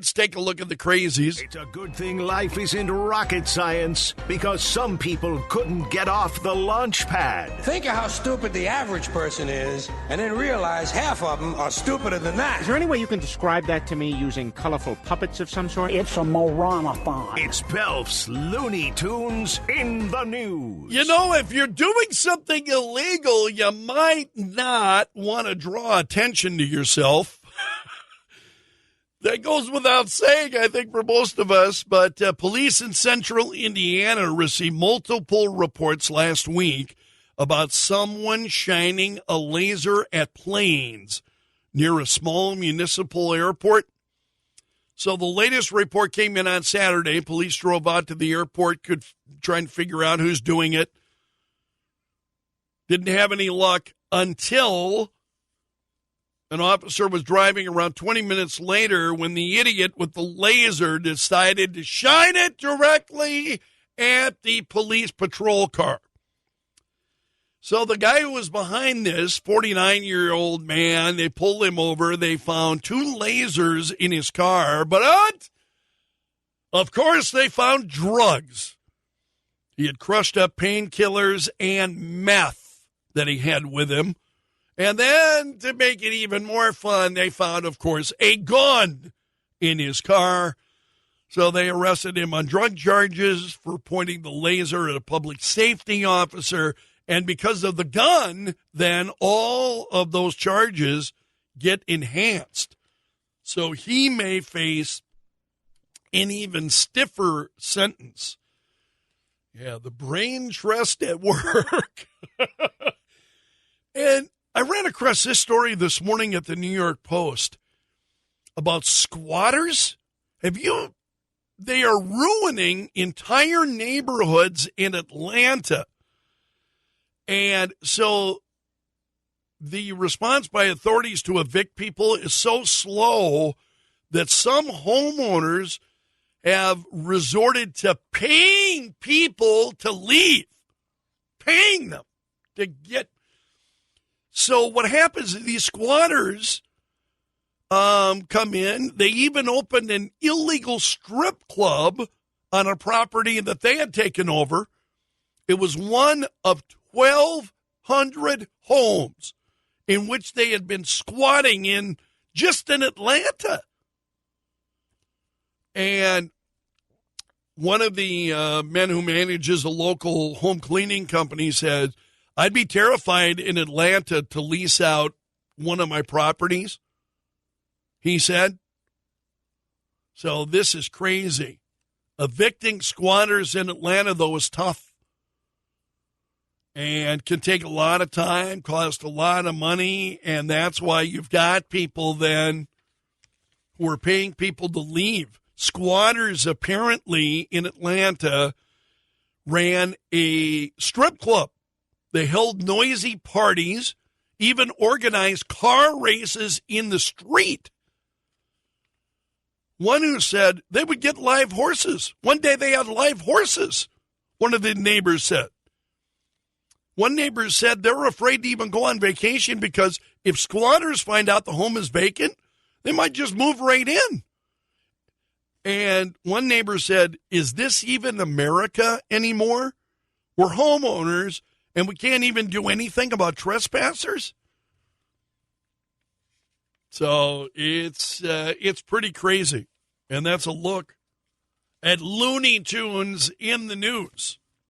let's take a look at the crazies. It's a good thing life isn't rocket science, because some people couldn't get off the launch pad. Think of how stupid the average person is, and then realize half of them are stupider than that. Is there any way you can describe that to me using colorful puppets of some sort? It's a moranathon. It's Pelf's Looney Tunes in the news. You know, if you're doing something illegal, you might not want to draw attention to yourself. That goes without saying, I think, for most of us. But police in central Indiana received multiple reports last week about someone shining a laser at planes near a small municipal airport. So the latest report came in on Saturday. Police drove out to the airport, could try and figure out who's doing it. Didn't have any luck until an officer was driving around 20 minutes later when the idiot with the laser decided to shine it directly at the police patrol car. So the guy who was behind this, 49-year-old man, they pulled him over. They found 2 lasers in his car, but of course they found drugs. He had crushed up painkillers and meth that he had with him. And then, to make it even more fun, they found, of course, a gun in his car. So they arrested him on drug charges for pointing the laser at a public safety officer. And because of the gun, then all of those charges get enhanced. So he may face an even stiffer sentence. Yeah, the brain trust at work. And I ran across this story this morning at the New York Post about squatters. They are ruining entire neighborhoods in Atlanta. And so the response by authorities to evict people is so slow that some homeowners have resorted to paying people to leave, paying them to get. So what happens is these squatters come in. They even opened an illegal strip club on a property that they had taken over. It was one of 1,200 homes in which they had been squatting in just in Atlanta. And one of the men who manages a local home cleaning company said, I'd be terrified in Atlanta to lease out one of my properties, he said. So this is crazy. Evicting squatters in Atlanta, though, is tough and can take a lot of time, cost a lot of money, and that's why you've got people then who are paying people to leave. Squatters apparently in Atlanta ran a strip club. They held noisy parties, even organized car races in the street. One who said they would get live horses. One day they had live horses, one of the neighbors said. One neighbor said they're afraid to even go on vacation because if squatters find out the home is vacant, they might just move right in. And one neighbor said, is this even America anymore? We're homeowners, and we can't even do anything about trespassers? So it's pretty crazy. And that's a look at Looney Tunes in the news.